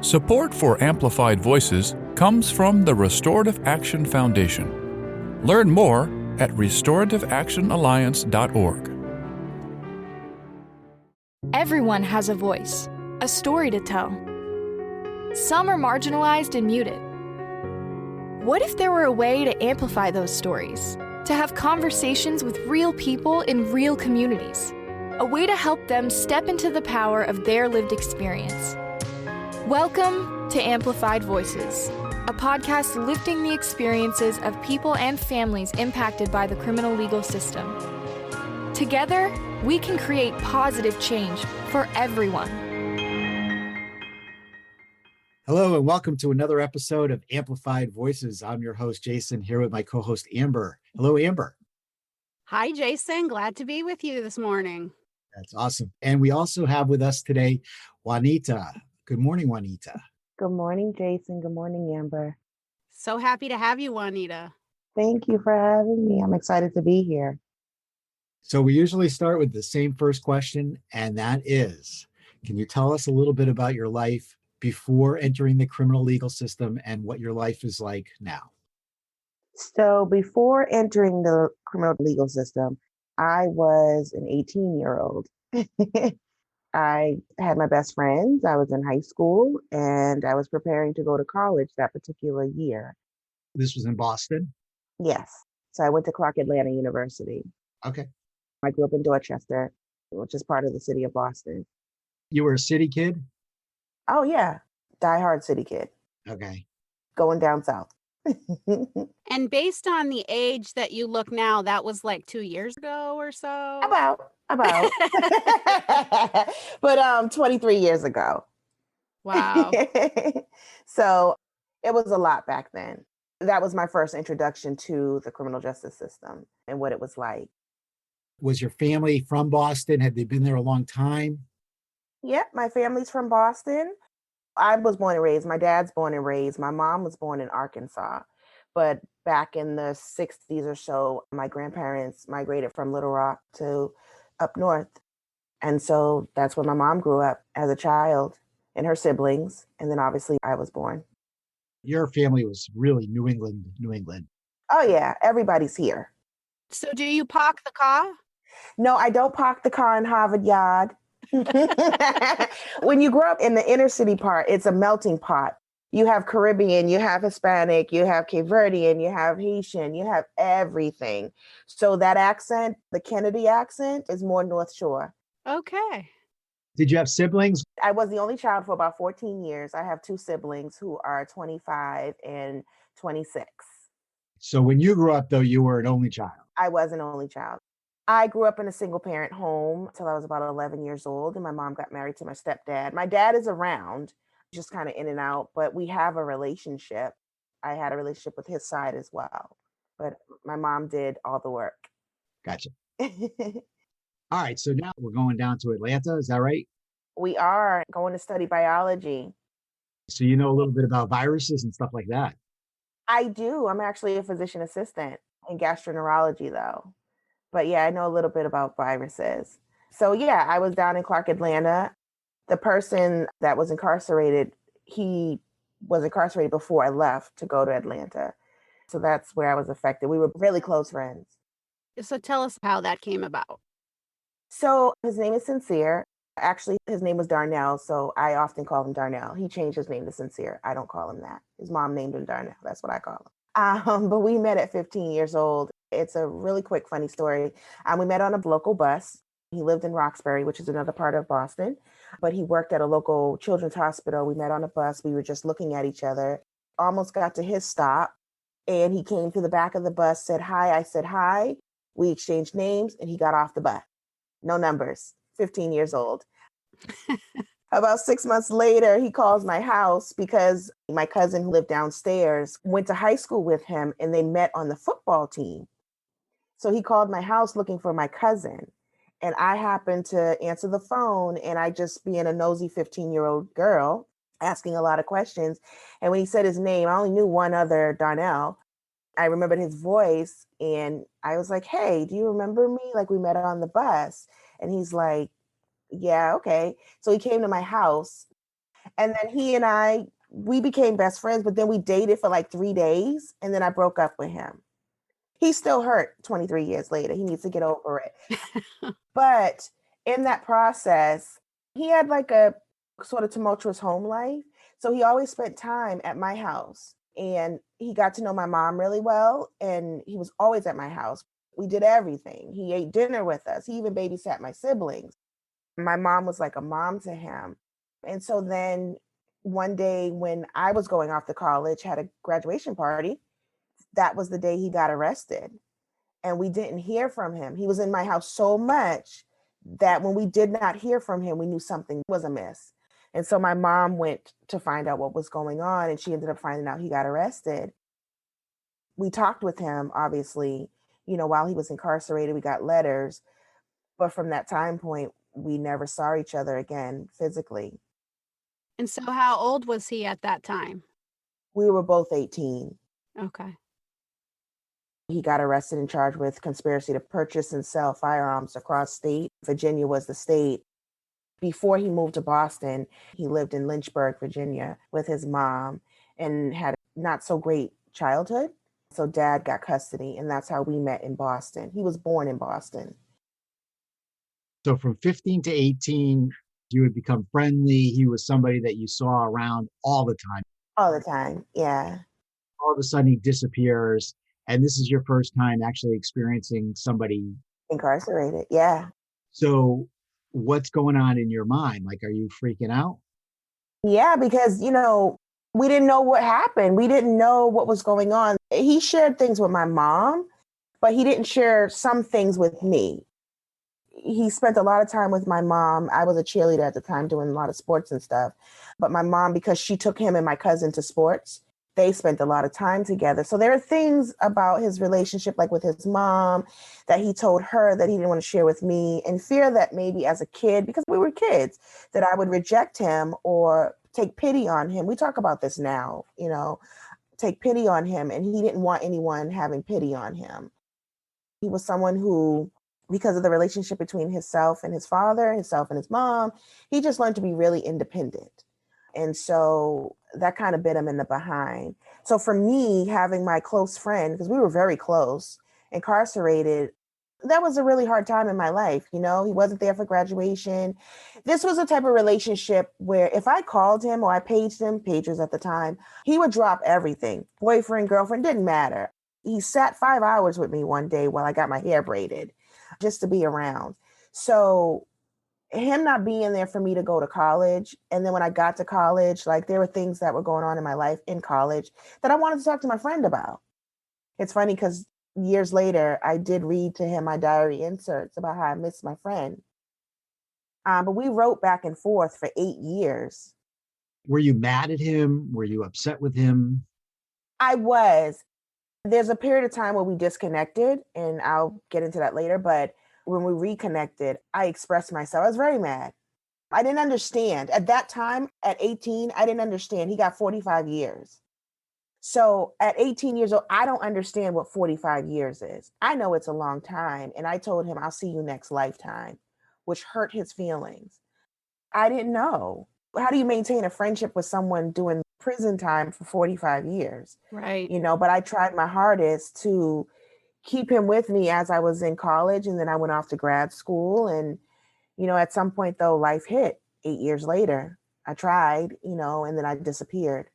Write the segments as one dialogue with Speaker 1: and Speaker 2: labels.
Speaker 1: Support for Amplified Voices comes from the Restorative Action Foundation. Learn more at restorativeactionalliance.org.
Speaker 2: Everyone has a voice, a story to tell. Some are marginalized and muted. What if there were a way to amplify those stories? To have conversations with real people in real communities? A way to help them step into the power of their lived experience. Welcome to Amplified Voices, a podcast lifting the experiences of people and families impacted by the criminal legal system. Together, we can create positive change for everyone.
Speaker 3: Hello, and welcome to another episode of Amplified Voices. I'm your host, Jason, here with my co-host, Amber. Hello, Amber.
Speaker 4: Hi, Jason. Glad to be with you this morning.
Speaker 3: That's awesome. And we also have with us today, Juanita. Good morning, Juanita.
Speaker 5: Good morning, Jason. Good morning, Amber.
Speaker 4: So happy to have you, Juanita.
Speaker 5: Thank you for having me. I'm excited to be here.
Speaker 3: So we usually start with the same first question, and that is, can you tell us a little bit about your life before entering the criminal legal system and what your life is like now?
Speaker 5: So before entering the criminal legal system, I was an 18-year-old. I had my best friends. I was in high school and I was preparing to go to college that particular year.
Speaker 3: This was in Boston?
Speaker 5: Yes. So I went to Clark Atlanta University.
Speaker 3: Okay.
Speaker 5: I grew up in Dorchester, which is part of the city of Boston.
Speaker 3: You were a city kid?
Speaker 5: Oh, yeah. Diehard city kid.
Speaker 3: Okay.
Speaker 5: Going down south.
Speaker 4: And based on the age that you look now, that was like 2 years ago or so?
Speaker 5: About. But 23 years ago.
Speaker 4: Wow.
Speaker 5: So it was a lot back then. That was my first introduction to the criminal justice system and what it was like.
Speaker 3: Was your family from Boston? Had they been there a long time?
Speaker 5: Yep, my family's from Boston. I was born and raised. My dad's born and raised. My mom was born in Arkansas. But back in the 60s or so, my grandparents migrated from Little Rock to up north. And so that's where my mom grew up as a child and her siblings. And then obviously I was born.
Speaker 3: Your family was really New England.
Speaker 5: Oh, yeah. Everybody's here.
Speaker 4: So do you park the car?
Speaker 5: No, I don't park the car in Harvard Yard. When you grow up in the inner city part, it's a melting pot. You have Caribbean, you have Hispanic, you have Cape Verdean, you have Haitian, you have everything. So that accent, the Kennedy accent, is more North Shore.
Speaker 4: Okay.
Speaker 3: Did you have siblings?
Speaker 5: I was the only child for about 14 years. I have two siblings who are 25 and 26.
Speaker 3: So when you grew up, though, you were an only child.
Speaker 5: I was an only child. I grew up in a single parent home till I was about 11 years old, and my mom got married to my stepdad. My dad is around, just kind of in and out, but we have a relationship. I had a relationship with his side as well, but my mom did all the work.
Speaker 3: Gotcha. All right, so now we're going down to Atlanta, is that right?
Speaker 5: We are going to study biology.
Speaker 3: So you know a little bit about viruses and stuff like that.
Speaker 5: I do. I'm actually a physician assistant in gastroenterology, though. But yeah, I know a little bit about viruses. So yeah, I was down in Clark Atlanta. The person that was incarcerated, he was incarcerated before I left to go to Atlanta. So that's where I was affected. We were really close friends.
Speaker 4: So tell us how that came about.
Speaker 5: So his name is Sincere. Actually, his name was Darnell, so I often call him Darnell. He changed his name to Sincere. I don't call him that. His mom named him Darnell. That's what I call him. But we met at 15 years old. It's a really quick, funny story. We met on a local bus. He lived in Roxbury, which is another part of Boston, but he worked at a local children's hospital. We met on a bus. We were just looking at each other, almost got to his stop, and he came to the back of the bus, said hi. I said hi. We exchanged names, and he got off the bus. No numbers, 15 years old. About 6 months later, he calls my house because my cousin who lived downstairs went to high school with him, and they met on the football team. So he called my house looking for my cousin. And I happened to answer the phone, and I just being a nosy 15-year-old girl, asking a lot of questions. And when he said his name, I only knew one other Darnell. I remembered his voice, and I was like, hey, do you remember me? Like, we met on the bus. And he's like, yeah, okay. So he came to my house, And then he and we became best friends, but then we dated for like 3 days and then I broke up with him. He's still hurt 23 years later. He needs to get over it. But in that process, he had like a sort of tumultuous home life. So he always spent time at my house and he got to know my mom really well. And he was always at my house. We did everything. He ate dinner with us. He even babysat my siblings. My mom was like a mom to him. And so then one day when I was going off to college, had a graduation party, that was the day he got arrested. And we didn't hear from him. He was in my house so much that when we did not hear from him, we knew something was amiss. And so my mom went to find out what was going on, and she ended up finding out he got arrested. We talked with him, obviously, while he was incarcerated. We got letters. But from that time point, we never saw each other again physically.
Speaker 4: And so how old was he at that time?
Speaker 5: We were both 18.
Speaker 4: Okay.
Speaker 5: He got arrested and charged with conspiracy to purchase and sell firearms across state. Virginia was the state. Before he moved to Boston, he lived in Lynchburg, Virginia with his mom and had a not so great childhood. So dad got custody, and that's how we met in Boston. He was born in Boston.
Speaker 3: So from 15 to 18, you would become friendly. He was somebody that you saw around all the time.
Speaker 5: All the time, yeah.
Speaker 3: All of a sudden he disappears. And this is your first time actually experiencing somebody
Speaker 5: Incarcerated, yeah.
Speaker 3: So what's going on in your mind? Like, are you freaking out?
Speaker 5: Yeah, because, we didn't know what happened. We didn't know what was going on. He shared things with my mom, but he didn't share some things with me. He spent a lot of time with my mom. I was a cheerleader at the time doing a lot of sports and stuff. But my mom, because she took him and my cousin to sports, they spent a lot of time together. So there are things about his relationship, like with his mom, that he told her that he didn't want to share with me, and fear that maybe as a kid, because we were kids, that I would reject him or take pity on him. We talk about this now, take pity on him. And he didn't want anyone having pity on him. He was someone who, because of the relationship between himself and his father, himself and his mom, he just learned to be really independent. And so that kind of bit him in the behind. So for me, having my close friend, because we were very close, incarcerated, that was a really hard time in my life. He wasn't there for graduation. This was a type of relationship where if I called him or I paged him, pagers at the time, he would drop everything. Boyfriend, girlfriend, didn't matter. He sat 5 hours with me one day while I got my hair braided just to be around. So him not being there for me to go to college. And then when I got to college, like there were things that were going on in my life in college that I wanted to talk to my friend about. It's funny because years later, I did read to him my diary inserts about how I missed my friend. But we wrote back and forth for 8 years.
Speaker 3: Were you mad at him? Were you upset with him?
Speaker 5: I was. There's a period of time where we disconnected, and I'll get into that later. But when we reconnected, I expressed myself. I was very mad. I didn't understand. At that time, at 18, I didn't understand. He got 45 years. So at 18 years old, I don't understand what 45 years is. I know it's a long time. And I told him, I'll see you next lifetime, which hurt his feelings. I didn't know. How do you maintain a friendship with someone doing prison time for 45 years?
Speaker 4: Right.
Speaker 5: But I tried my hardest to keep him with me as I was in college. And then I went off to grad school. And, at some point, though, life hit 8 years later. I tried, and then I disappeared.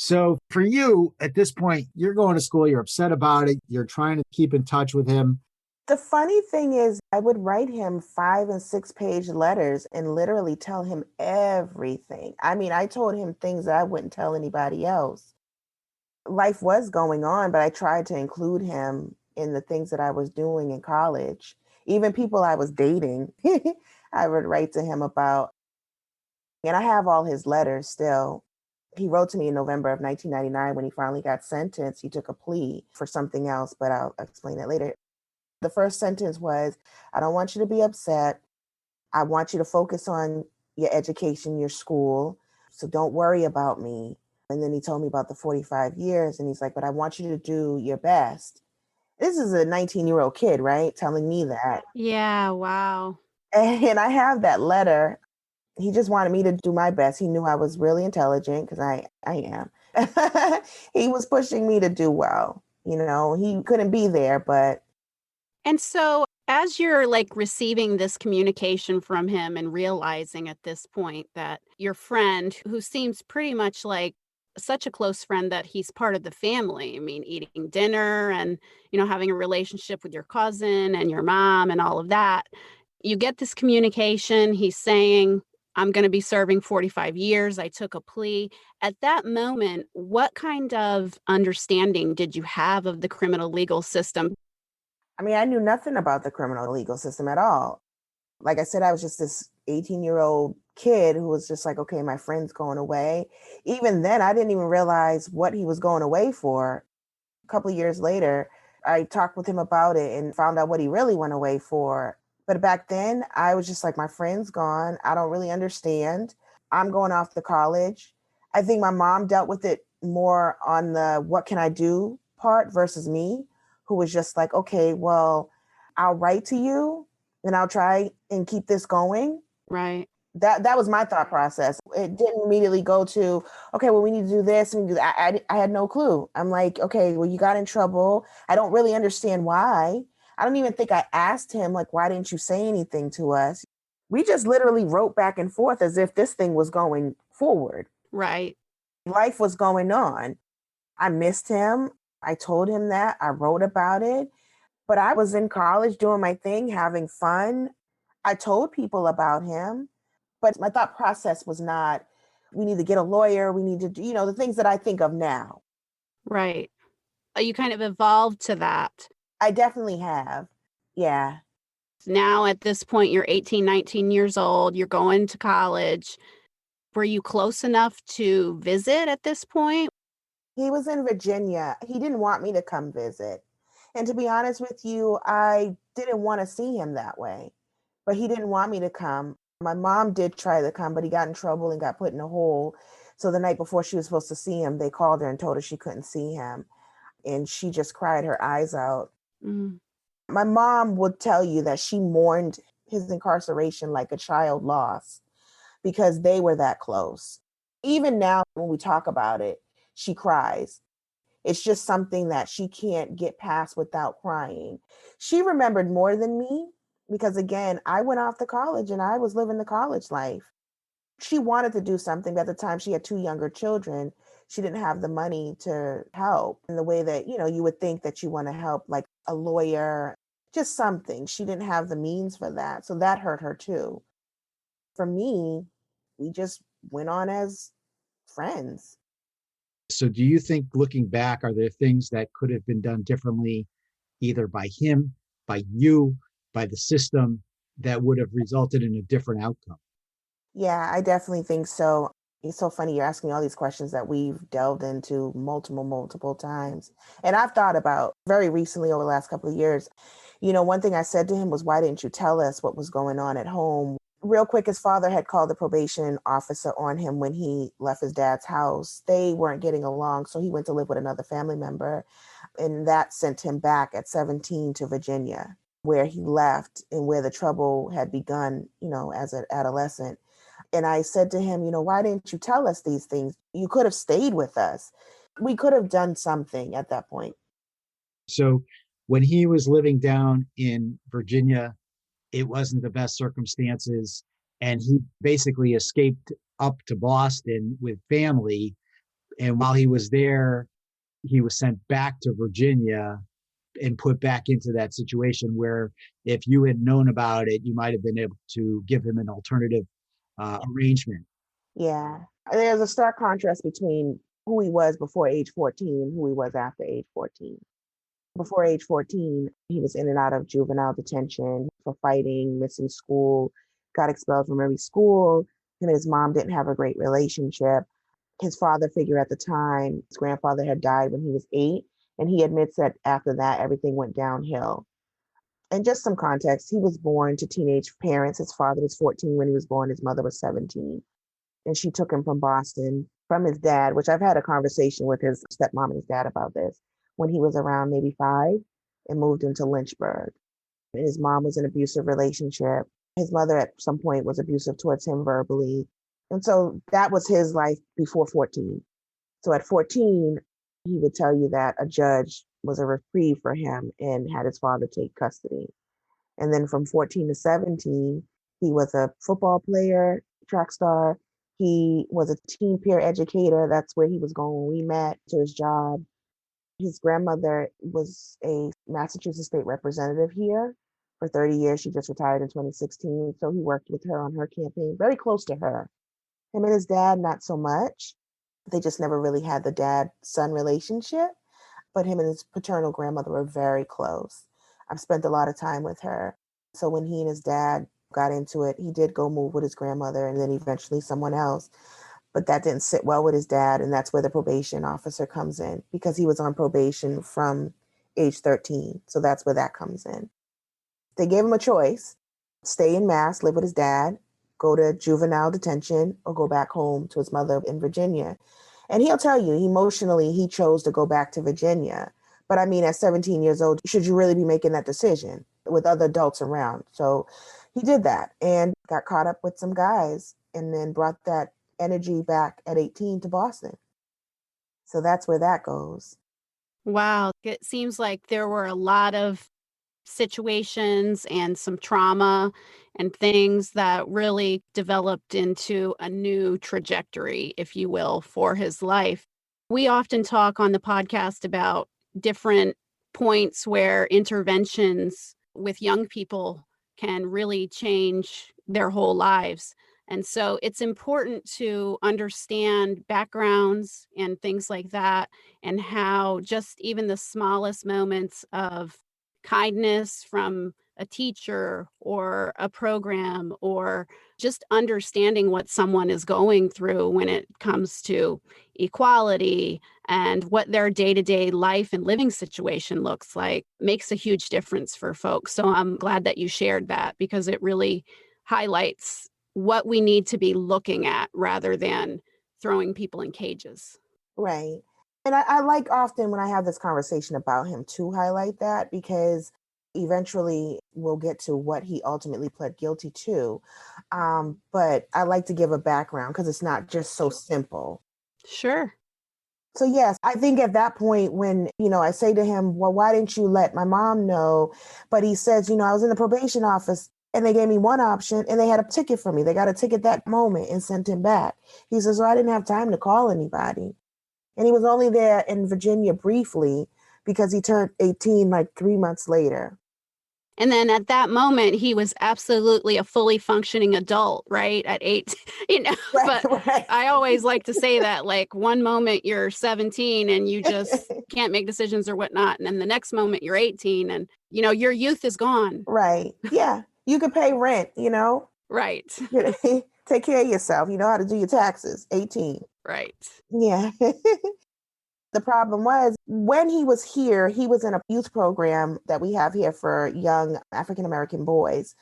Speaker 3: So for you, at this point, you're going to school, you're upset about it, you're trying to keep in touch with him.
Speaker 5: The funny thing is, I would write him 5 and 6 page letters and literally tell him everything. I mean, I told him things that I wouldn't tell anybody else. Life was going on, but I tried to include him in the things that I was doing in college. Even people I was dating, I would write to him about. And I have all his letters still. He wrote to me in November of 1999 when he finally got sentenced. He took a plea for something else, but I'll explain it later. The first sentence was, I don't want you to be upset. I want you to focus on your education, your school. So don't worry about me. And then he told me about the 45 years. And he's like, but I want you to do your best. This is a 19-year-old kid, right? Telling me that.
Speaker 4: Yeah, wow.
Speaker 5: And I have that letter. He just wanted me to do my best. He knew I was really intelligent because I am. He was pushing me to do well. He couldn't be there, but.
Speaker 4: And so as you're like receiving this communication from him and realizing at this point that your friend, who seems pretty much like such a close friend that he's part of the family, I mean, eating dinner and, having a relationship with your cousin and your mom and all of that, you get this communication. He's saying, I'm going to be serving 45 years. I took a plea. At that moment, what kind of understanding did you have of the criminal legal system?
Speaker 5: I mean, I knew nothing about the criminal legal system at all. Like I said, I was just this 18-year-old kid who was just like, okay, my friend's going away. Even then, I didn't even realize what he was going away for. A couple of years later, I talked with him about it and found out what he really went away for. But back then, I was just like, my friend's gone. I don't really understand. I'm going off to college. I think my mom dealt with it more on the what can I do part versus me, who was just like, okay, well, I'll write to you and I'll try and keep this going.
Speaker 4: Right.
Speaker 5: That was my thought process. It didn't immediately go to, okay, well, we need to do this and do that. I had no clue. I'm like, okay, well, you got in trouble. I don't really understand why. I don't even think I asked him, like, why didn't you say anything to us? We just literally wrote back and forth as if this thing was going forward.
Speaker 4: Right.
Speaker 5: Life was going on. I missed him. I told him that. I wrote about it. But I was in college doing my thing, having fun. I told people about him. But my thought process was not, we need to get a lawyer. We need to do, the things that I think of now.
Speaker 4: Right. You kind of evolved to that.
Speaker 5: I definitely have. Yeah.
Speaker 4: Now at this point, you're 18, 19 years old. You're going to college. Were you close enough to visit at this point?
Speaker 5: He was in Virginia. He didn't want me to come visit. And to be honest with you, I didn't want to see him that way. But he didn't want me to come. My mom did try to come, but he got in trouble and got put in a hole. So the night before she was supposed to see him, they called her and told her she couldn't see him. And she just cried her eyes out.
Speaker 4: Mm.
Speaker 5: My mom would tell you that she mourned his incarceration like a child lost because they were that close. Even now, when we talk about it, she cries. It's just something that she can't get past without crying. She remembered more than me because, again, I went off to college and I was living the college life. She wanted to do something, but at the time she had 2 younger children. She didn't have the money to help in the way that, you would think that you want to help, like a lawyer, just something. She didn't have the means for that. So that hurt her too. For me, we just went on as friends.
Speaker 3: So do you think, looking back, are there things that could have been done differently, either by him, by you, by the system, that would have resulted in a different outcome?
Speaker 5: Yeah, I definitely think so. It's so funny you're asking all these questions that we've delved into multiple times. And I've thought about very recently over the last couple of years. One thing I said to him was, why didn't you tell us what was going on at home? Real quick, his father had called the probation officer on him when he left his dad's house. They weren't getting along, so he went to live with another family member. And that sent him back at 17 to Virginia, where he left and where the trouble had begun, as an adolescent. And I said to him, why didn't you tell us these things? You could have stayed with us. We could have done something at that point.
Speaker 3: So when he was living down in Virginia, it wasn't the best circumstances, and he basically escaped up to Boston with family. And while he was there, he was sent back to Virginia and put back into that situation where, if you had known about it, you might have been able to give him an alternative arrangement.
Speaker 5: Yeah. There's a stark contrast between who he was before age 14 and who he was after age 14. Before age 14, he was in and out of juvenile detention for fighting, missing school, got expelled from every school. Him and his mom didn't have a great relationship. His father figure at the time, his grandfather had died when he was 8, and he admits that after that, everything went downhill. And just some context, he was born to teenage parents. His father was 14 when he was born. His mother was 17. And she took him from Boston, from his dad, which I've had a conversation with his stepmom and his dad about this, when he was around maybe 5, and moved him to Lynchburg. And his mom was in an abusive relationship. His mother at some point was abusive towards him verbally. And so that was his life before 14. So at 14, he would tell you that a judge was a reprieve for him and had his father take custody. And then from 14 to 17, he was a football player, track star. He was a teen peer educator. That's where he was going when we met, to his job. His grandmother was a Massachusetts state representative here for 30 years. She just retired in 2016. So he worked with her on her campaign, very close to her. Him and his dad, not so much. They just never really had the dad-son relationship. But him and his paternal grandmother were very close. I've spent a lot of time with her. So when he and his dad got into it, he did go move with his grandmother and then eventually someone else. But that didn't sit well with his dad. And that's where the probation officer comes in, because he was on probation from age 13. So that's where that comes in. They gave him a choice: stay in Mass, live with his dad, go to juvenile detention, or go back home to his mother in Virginia. And he'll tell you, emotionally, he chose to go back to Virginia. But I mean, at 17 years old, should you really be making that decision with other adults around? So he did that and got caught up with some guys and then brought that energy back at 18 to Boston. So that's where that goes.
Speaker 4: Wow. It seems like there were a lot of situations and some trauma and things that really developed into a new trajectory, if you will, for his life. We often talk on the podcast about different points where interventions with young people can really change their whole lives. And so it's important to understand backgrounds and things like that, and how just even the smallest moments of kindness from a teacher or a program, or just understanding what someone is going through when it comes to equality and what their day-to-day life and living situation looks like, makes a huge difference for folks. So I'm glad that you shared that, because it really highlights what we need to be looking at rather than throwing people in cages.
Speaker 5: Right. And I like often when I have this conversation about him to highlight that, because eventually we'll get to what he ultimately pled guilty to. But I like to give a background because it's not just so simple.
Speaker 4: Sure.
Speaker 5: So yes, I think at that point when, I say to him, well, why didn't you let my mom know? But he says, I was in the probation office and they gave me one option and they had a ticket for me. They got a ticket that moment and sent him back. He says, well, I didn't have time to call anybody. And he was only there in Virginia briefly because he turned 18 like 3 months later.
Speaker 4: And then at that moment, he was absolutely a fully functioning adult, right? At 8,
Speaker 5: Right,
Speaker 4: but
Speaker 5: right.
Speaker 4: I always like to say that, like, one moment you're 17 and you just can't make decisions or whatnot. And then the next moment you're 18 and, your youth is gone.
Speaker 5: Right. Yeah. You could pay rent,
Speaker 4: Right.
Speaker 5: take care of yourself. You know how to do your taxes. 18.
Speaker 4: Right.
Speaker 5: Yeah. The problem was when he was here, he was in a youth program that we have here for young African-American boys.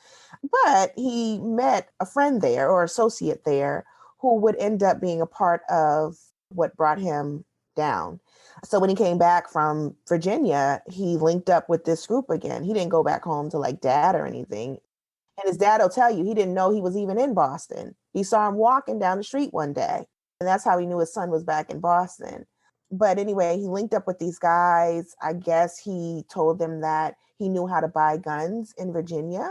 Speaker 5: But he met a friend there or associate there who would end up being a part of what brought him down. So when he came back from Virginia, he linked up with this group again. He didn't go back home to like dad or anything. And his dad will tell you he didn't know he was even in Boston. He saw him walking down the street one day. And that's how he knew his son was back in Boston. But anyway, he linked up with these guys. I guess he told them that he knew how to buy guns in Virginia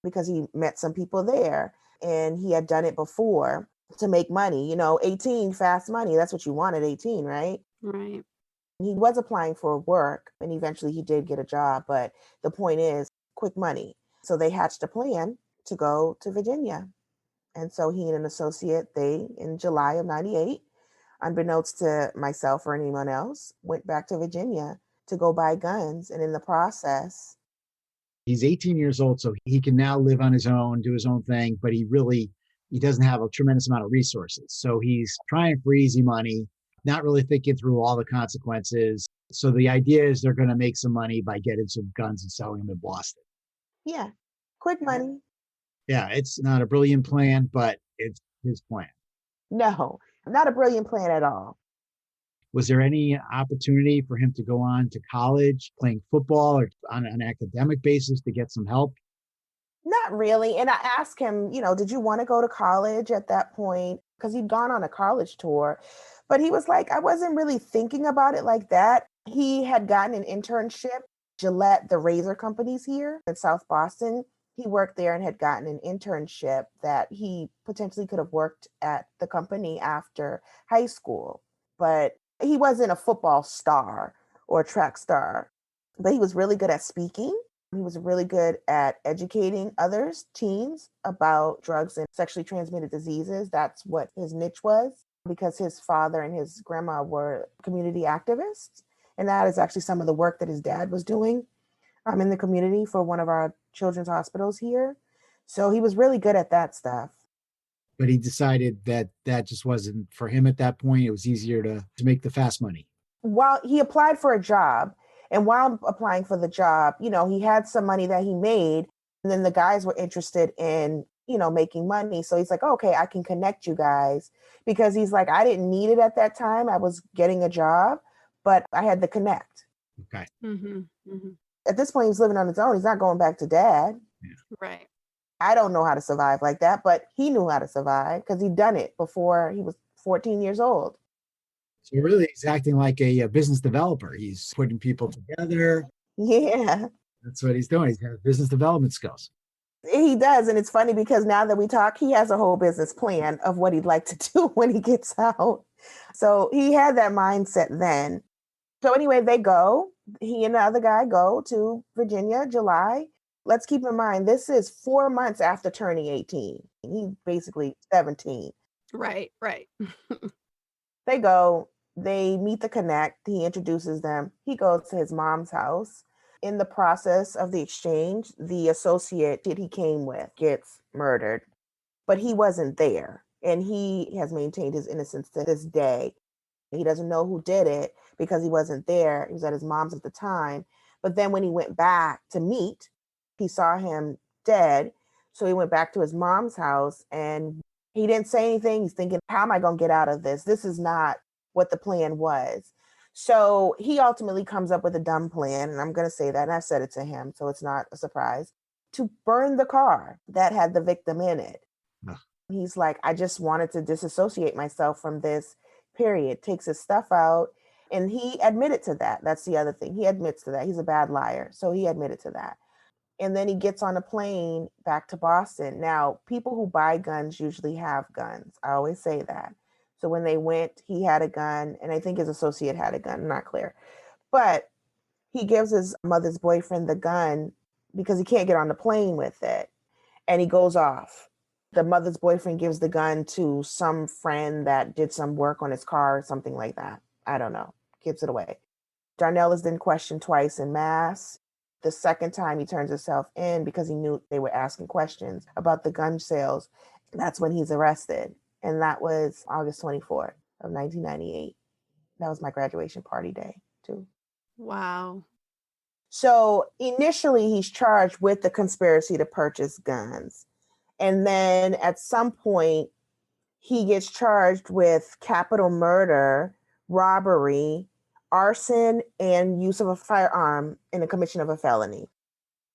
Speaker 5: because he met some people there and he had done it before to make money. 18, fast money. That's what you want at 18, right?
Speaker 4: Right.
Speaker 5: He was applying for work and eventually he did get a job. But the point is, quick money. So they hatched a plan to go to Virginia. And so he and an associate, in July of 98, unbeknownst to myself or anyone else, went back to Virginia to go buy guns. And in the process,
Speaker 3: he's 18 years old, so he can now live on his own, do his own thing, but he doesn't have a tremendous amount of resources. So he's trying for easy money, not really thinking through all the consequences. So the idea is they're going to make some money by getting some guns and selling them in Boston.
Speaker 5: yeah, quick money.
Speaker 3: Yeah, it's not a brilliant plan, but it's his plan.
Speaker 5: No, not a brilliant plan at all.
Speaker 3: Was there any opportunity for him to go on to college, playing football or on an academic basis to get some help?
Speaker 5: Not really. And I asked him, did you want to go to college at that point? Because he'd gone on a college tour. But he was like, I wasn't really thinking about it like that. He had gotten an internship, Gillette, the razor companies here in South Boston. He worked there and had gotten an internship that he potentially could have worked at the company after high school. But he wasn't a football star or a track star, but he was really good at speaking. He was really good at educating others, teens, about drugs and sexually transmitted diseases. That's what his niche was, because his father and his grandma were community activists. And that is actually some of the work that his dad was doing in the community for one of our children's hospitals here. So he was really good at that stuff.
Speaker 3: But he decided that that just wasn't for him at that point. It was easier to make the fast money.
Speaker 5: While he applied for a job, and while applying for the job, he had some money that he made. And then the guys were interested in, making money. So he's like, okay, I can connect you guys, because he's like, I didn't need it at that time. I was getting a job, but I had the connect.
Speaker 3: Okay.
Speaker 4: Mm-hmm. Mm-hmm.
Speaker 5: At this point, he's living on his own. He's not going back to dad.
Speaker 3: Yeah.
Speaker 4: Right.
Speaker 5: I don't know how to survive like that, but he knew how to survive because he'd done it before he was 14 years old.
Speaker 3: So really, he's acting like a business developer. He's putting people together.
Speaker 5: Yeah,
Speaker 3: That's what he's doing. He's got business development skills.
Speaker 5: he does. And it's funny because now that we talk, he has a whole business plan of what he'd like to do when he gets out. So he had that mindset then. So anyway, he and the other guy go to Virginia, July. Let's keep in mind, this is 4 months after turning 18. He's basically 17.
Speaker 4: Right. Right.
Speaker 5: They go, they meet the connect. He introduces them. He goes to his mom's house. In the process of the exchange, the associate that he came with gets murdered, but he wasn't there. And he has maintained his innocence to this day. He doesn't know who did it because he wasn't there. He was at his mom's at the time. But then when he went back to meet, he saw him dead. So he went back to his mom's house and he didn't say anything. He's thinking, how am I going to get out of this? This is not what the plan was. So he ultimately comes up with a dumb plan. And I'm going to say that. And I said it to him, so it's not a surprise, to burn the car that had the victim in it.
Speaker 3: Ugh.
Speaker 5: He's like, I just wanted to disassociate myself from this, period. Takes his stuff out. And he admitted to that. That's the other thing. He admits to that. He's a bad liar. So he admitted to that. And then he gets on a plane back to Boston. Now, people who buy guns usually have guns. I always say that. So when they went, he had a gun, and I think his associate had a gun. I'm not clear. But he gives his mother's boyfriend the gun because he can't get on the plane with it. And he goes off. The mother's boyfriend gives the gun to some friend that did some work on his car or something like that. I don't know. Gives it away. Darnell is then questioned twice in mass. The second time he turns himself in because he knew they were asking questions about the gun sales. That's when he's arrested. And that was August 24th of 1998. That was my graduation party day too.
Speaker 4: Wow.
Speaker 5: So initially he's charged with the conspiracy to purchase guns. And then at some point he gets charged with capital murder, robbery, arson, and use of a firearm in the commission of a felony.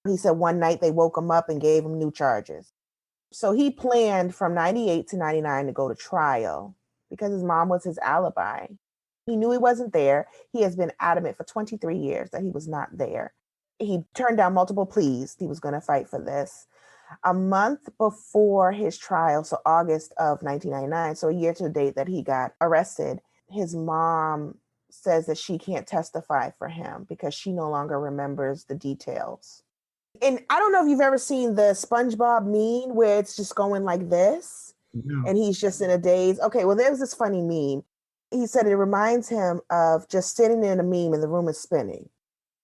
Speaker 5: He said one night they woke him up and gave him new charges. So he planned from 98 to 99 to go to trial because his mom was his alibi. He knew he wasn't there. He has been adamant for 23 years that he was not there. He turned down multiple pleas. He was going to fight for this. A month before his trial, so August of 1999, so a year to the date that he got arrested, his mom says that she can't testify for him because she no longer remembers the details. And I don't know if you've ever seen the SpongeBob meme where it's just going like this,
Speaker 3: No.
Speaker 5: and he's just in a daze. Okay, well, there was this funny meme. He said it reminds him of just sitting in a meme and the room is spinning.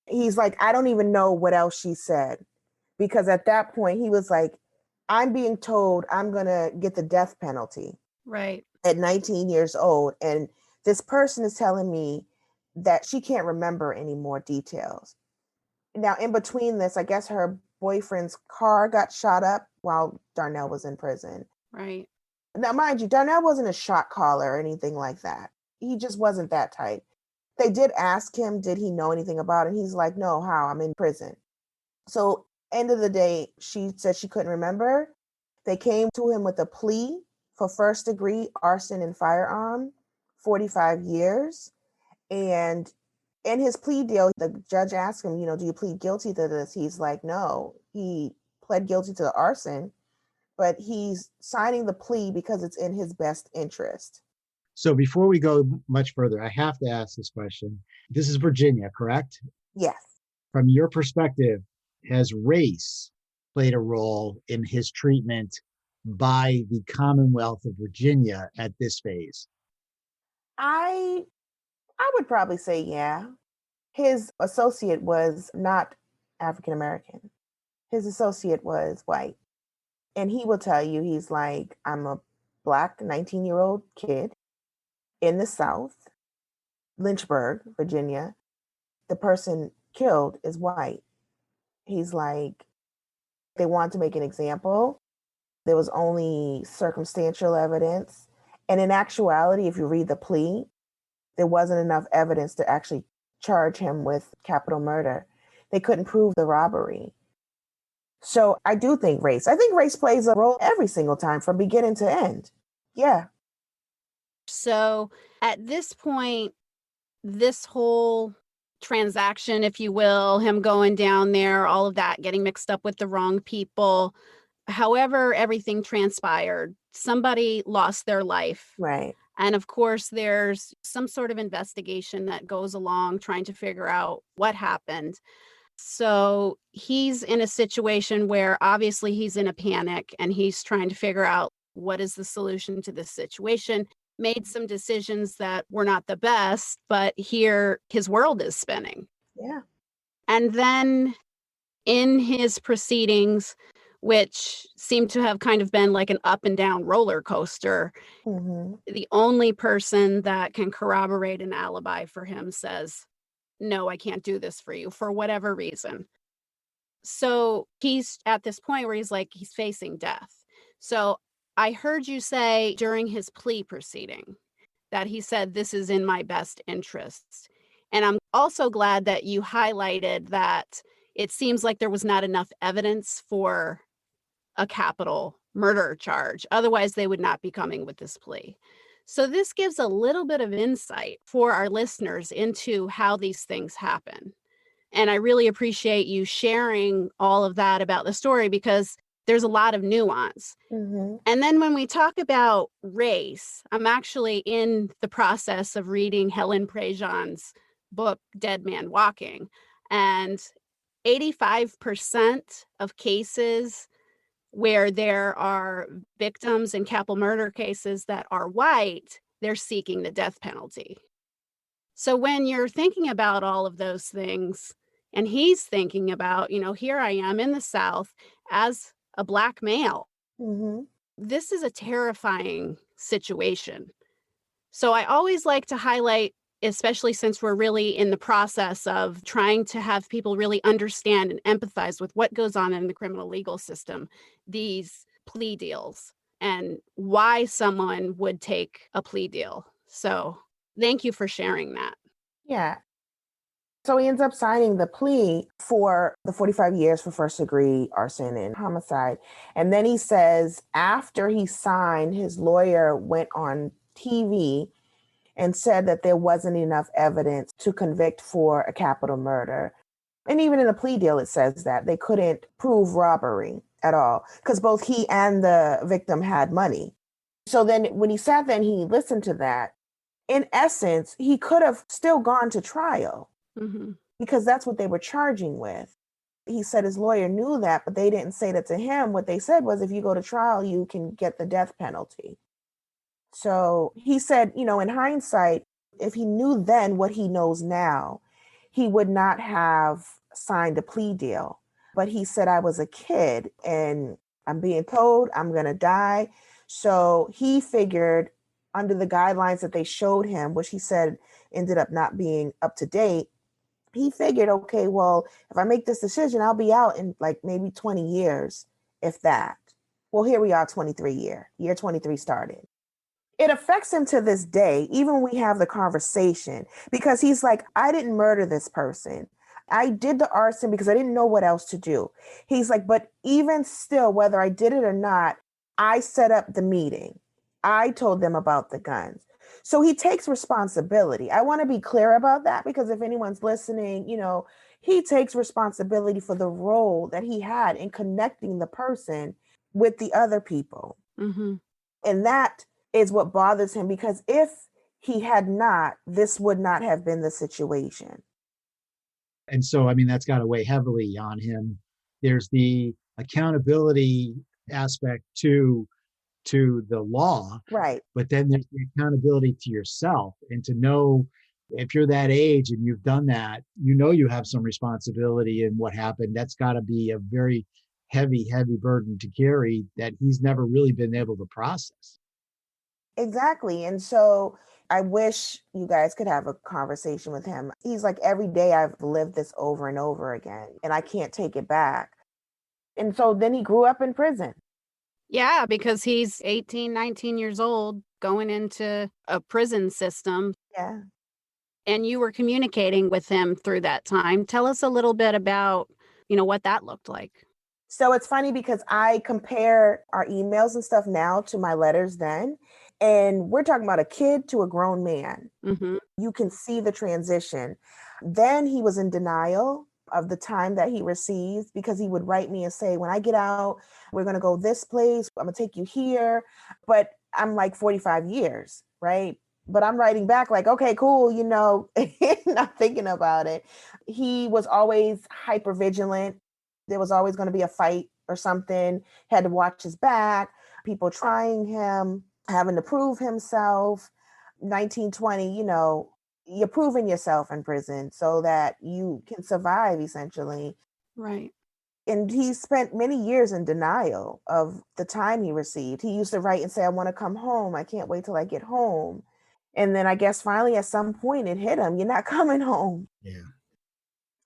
Speaker 5: He's like, I don't even know what else she said. Because at that point, he was like, I'm being told I'm going to get the death penalty.
Speaker 4: Right.
Speaker 5: At 19 years old. And this person is telling me that she can't remember any more details. Now, in between this, I guess her boyfriend's car got shot up while Darnell was in prison.
Speaker 4: Right.
Speaker 5: Now, mind you, Darnell wasn't a shot caller or anything like that. He just wasn't that type. They did ask him, did he know anything about it? And he's like, no, how? I'm in prison. So End of the day, she said she couldn't remember. They came to him with a plea for first degree arson and firearm, 45 years. And in his plea deal, the judge asked him, do you plead guilty to this? He's like, no. He pled guilty to the arson, but he's signing the plea because it's in his best interest.
Speaker 3: So before we go much further, I have to ask this question. This is Virginia, correct?
Speaker 5: Yes.
Speaker 3: From your perspective, has race played a role in his treatment by the Commonwealth of Virginia at this phase?
Speaker 5: I would probably say, yeah. His associate was not African American. His associate was white. And he will tell you, he's like, I'm a Black 19-year-old kid in the South, Lynchburg, Virginia. The person killed is white. He's like, they want to make an example. There was only circumstantial evidence. And in actuality, if you read the plea, there wasn't enough evidence to actually charge him with capital murder. They couldn't prove the robbery. So I do think race plays a role every single time from beginning to end. Yeah.
Speaker 4: So at this point, this whole transaction, if you will, him going down there, all of that, getting mixed up with the wrong people, however everything transpired, somebody lost their life.
Speaker 5: Right.
Speaker 4: And of course, there's some sort of investigation that goes along trying to figure out what happened. So he's in a situation where obviously he's in a panic and he's trying to figure out what is the solution to this situation. Made some decisions that were not the best, but here his world is spinning.
Speaker 5: Yeah.
Speaker 4: And then in his proceedings, which seemed to have kind of been like an up and down roller coaster, the only person that can corroborate an alibi for him says, no, I can't do this for you for whatever reason. So he's at this point where he's like, he's facing death. So I heard you say during his plea proceeding that he said, this is in my best interests. And I'm also glad that you highlighted that it seems like there was not enough evidence for a capital murder charge. Otherwise, they would not be coming with this plea. So this gives a little bit of insight for our listeners into how these things happen. And I really appreciate you sharing all of that about the story because there's a lot of nuance. And then when we talk about race, I'm actually in the process of reading Helen Prejean's book, Dead Man Walking. And 85% of cases where there are victims in capital murder cases that are white, they're seeking the death penalty. So when you're thinking about all of those things, and he's thinking about, here I am in the South as a Black male, this is a terrifying situation. So I always like to highlight, especially since we're really in the process of trying to have people really understand and empathize with what goes on in the criminal legal system, these plea deals and why someone would take a plea deal. So thank you for sharing that.
Speaker 5: Yeah. So he ends up signing the plea for the 45 years for first degree arson and homicide. And then he says after he signed, his lawyer went on TV and said that there wasn't enough evidence to convict for a capital murder. And even in a plea deal, it says that they couldn't prove robbery at all because both he and the victim had money. So then when he sat there and he listened to that, in essence, he could have still gone to trial because that's what they were charging with. He said his lawyer knew that, but they didn't say that to him. What they said was, if you go to trial, you can get the death penalty. So he said, in hindsight, if he knew then what he knows now, he would not have signed a plea deal. But he said, I was a kid and I'm being told I'm going to die. So he figured under the guidelines that they showed him, which he said ended up not being up to date, he figured, okay, well, if I make this decision, I'll be out in like maybe 20 years, if that. Well, here we are, year 23 started. It affects him to this day, even when we have the conversation, because he's like, I didn't murder this person. I did the arson because I didn't know what else to do. He's like, but even still, whether I did it or not, I set up the meeting. I told them about the guns. So he takes responsibility. I want to be clear about that because if anyone's listening, he takes responsibility for the role that he had in connecting the person with the other people.
Speaker 4: Mm-hmm.
Speaker 5: And that is what bothers him, because if he had not, this would not have been the situation.
Speaker 3: And so, that's got to weigh heavily on him. There's the accountability aspect to the law,
Speaker 5: Right.
Speaker 3: but then there's the accountability to yourself, and to know if you're that age and you've done that, you have some responsibility in what happened. That's got to be a very heavy burden to carry that he's never really been able to process.
Speaker 5: Exactly. And so I wish you guys could have a conversation with him. He's like, every day I've lived this over and over again, and I can't take it back. And so then he grew up in prison.
Speaker 4: Yeah, because he's 18, 19 years old going into a prison system.
Speaker 5: Yeah.
Speaker 4: And you were communicating with him through that time. Tell us a little bit about, what that looked like.
Speaker 5: So it's funny because I compare our emails and stuff now to my letters then. And we're talking about a kid to a grown man.
Speaker 4: Mm-hmm.
Speaker 5: You can see the transition. Then he was in denial of the time that he received, because he would write me and say, when I get out, we're going to go this place. I'm going to take you here. But I'm like 45 years, right? But I'm writing back like, okay, cool, not thinking about it. He was always hyper vigilant. There was always going to be a fight or something. Had to watch his back, people trying him, having to prove himself. 1920, you're proving yourself in prison so that you can survive, essentially.
Speaker 4: Right.
Speaker 5: And he spent many years in denial of the time he received. He used to write and say, I want to come home. I can't wait till I get home. And then I guess finally at some point it hit him. You're not coming home.
Speaker 3: Yeah.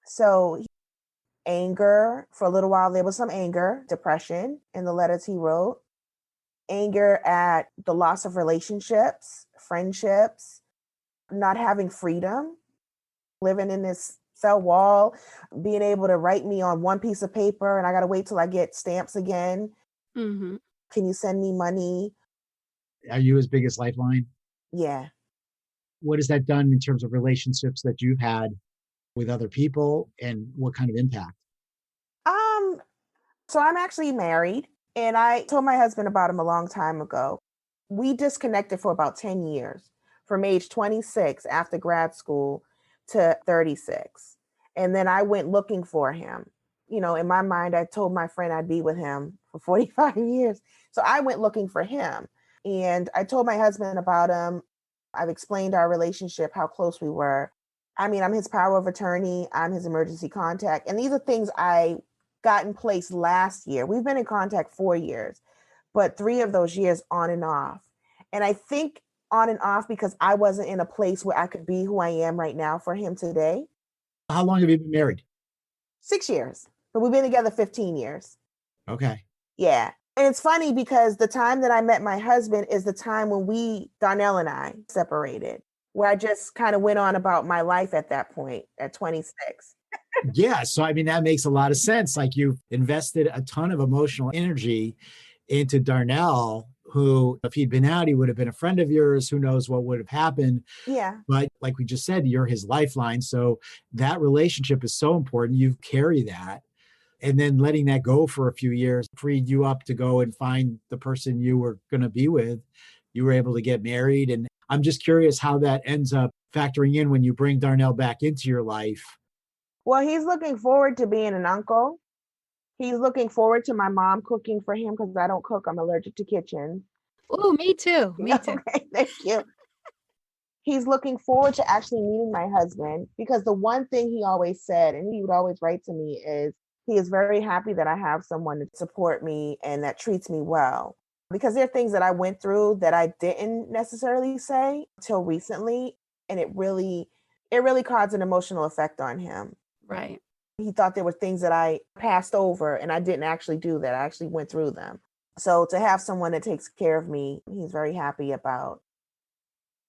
Speaker 5: So anger, for a little while, there was some anger, depression in the letters he wrote. Anger at the loss of relationships, friendships, not having freedom, living in this cell wall, being able to write me on one piece of paper and I got to wait till I get stamps again.
Speaker 4: Mm-hmm.
Speaker 5: Can you send me money?
Speaker 3: Are you his biggest lifeline?
Speaker 5: Yeah.
Speaker 3: What has that done in terms of relationships that you've had with other people, and what kind of impact?
Speaker 5: So I'm actually married, and I told my husband about him a long time ago. We disconnected for about 10 years, from age 26 after grad school to 36. And then I went looking for him. In my mind, I told my friend I'd be with him for 45 years. So I went looking for him, and I told my husband about him. I've explained our relationship, how close we were. I'm his power of attorney. I'm his emergency contact. And these are things I got in place last year. We've been in contact 4 years, but 3 of those years on and off. And I think on and off because I wasn't in a place where I could be who I am right now for him today.
Speaker 3: How long have you been married?
Speaker 5: 6 years, but we've been together 15 years.
Speaker 3: Okay.
Speaker 5: Yeah. And it's funny because the time that I met my husband is the time when Darnell and I separated, where I just kind of went on about my life at that point at 26.
Speaker 3: Yeah. So, that makes a lot of sense. Like, you've invested a ton of emotional energy into Darnell, who, if he'd been out, he would have been a friend of yours. Who knows what would have happened?
Speaker 5: Yeah.
Speaker 3: But like we just said, you're his lifeline. So that relationship is so important. You carry that. And then letting that go for a few years freed you up to go and find the person you were going to be with. You were able to get married. And I'm just curious how that ends up factoring in when you bring Darnell back into your life.
Speaker 5: Well, he's looking forward to being an uncle. He's looking forward to my mom cooking for him because I don't cook. I'm allergic to kitchen.
Speaker 4: Oh, me too. Me too.
Speaker 5: Okay, thank you. He's looking forward to actually meeting my husband, because the one thing he always said, and he would always write to me, is he is very happy that I have someone to support me and that treats me well. Because there are things that I went through that I didn't necessarily say till recently. And it really caused an emotional effect on him.
Speaker 4: Right.
Speaker 5: He thought there were things that I passed over, and I didn't actually do that. I actually went through them. So to have someone that takes care of me, he's very happy about.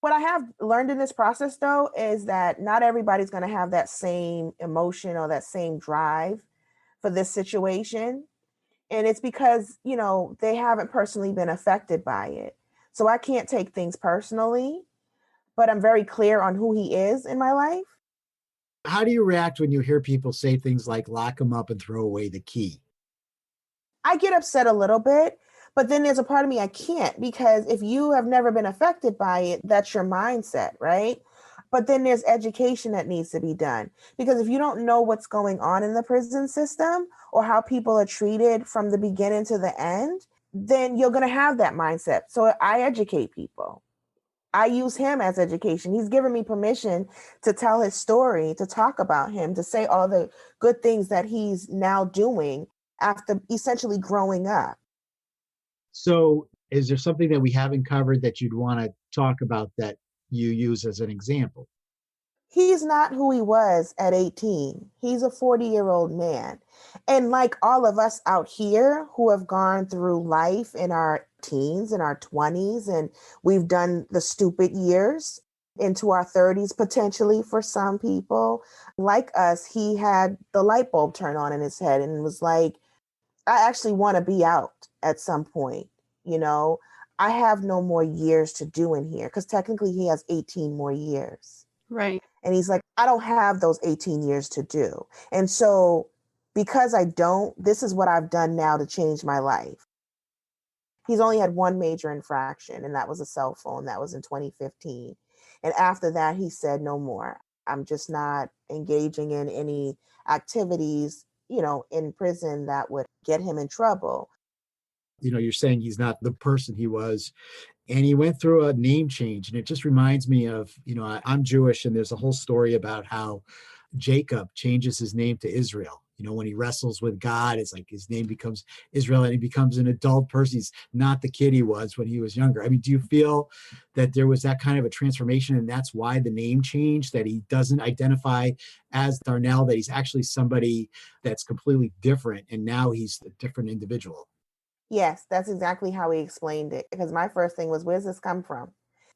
Speaker 5: What I have learned in this process, though, is that not everybody's going to have that same emotion or that same drive for this situation. And it's because, they haven't personally been affected by it. So I can't take things personally, but I'm very clear on who he is in my life.
Speaker 3: How do you react when you hear people say things like lock him up and throw away the key?
Speaker 5: I get upset a little bit, but then there's a part of me I can't, because if you have never been affected by it, that's your mindset, right? But then there's education that needs to be done, because if you don't know what's going on in the prison system or how people are treated from the beginning to the end, then you're going to have that mindset. So I educate people. I use him as education. He's given me permission to tell his story, to talk about him, to say all the good things that he's now doing after essentially growing up.
Speaker 3: So, is there something that we haven't covered that you'd want to talk about that you use as an example?
Speaker 5: He's not who he was at 18. He's a 40-year-old man. And like all of us out here who have gone through life in our teens and our 20s, and we've done the stupid years into our 30s, potentially for some people, like us, he had the light bulb turn on in his head and was like, I actually want to be out at some point. You know, I have no more years to do in here, because technically he has 18 more years.
Speaker 4: Right.
Speaker 5: And he's like, I don't have those 18 years to do. And so because I don't, this is what I've done now to change my life. He's only had one major infraction, and that was a cell phone. That was in 2015. And after that, he said, no more. I'm just not engaging in any activities, in prison that would get him in trouble.
Speaker 3: You're saying he's not the person he was, and he went through a name change. And it just reminds me of, I'm Jewish, and there's a whole story about how Jacob changes his name to Israel. When he wrestles with God, it's like his name becomes Israel, and he becomes an adult person. He's not the kid he was when he was younger. I mean, do you feel that there was that kind of a transformation, and that's why the name changed, that he doesn't identify as Darnell, that he's actually somebody that's completely different, and now he's a different individual?
Speaker 5: Yes, that's exactly how he explained it. Because my first thing was, where's this come from?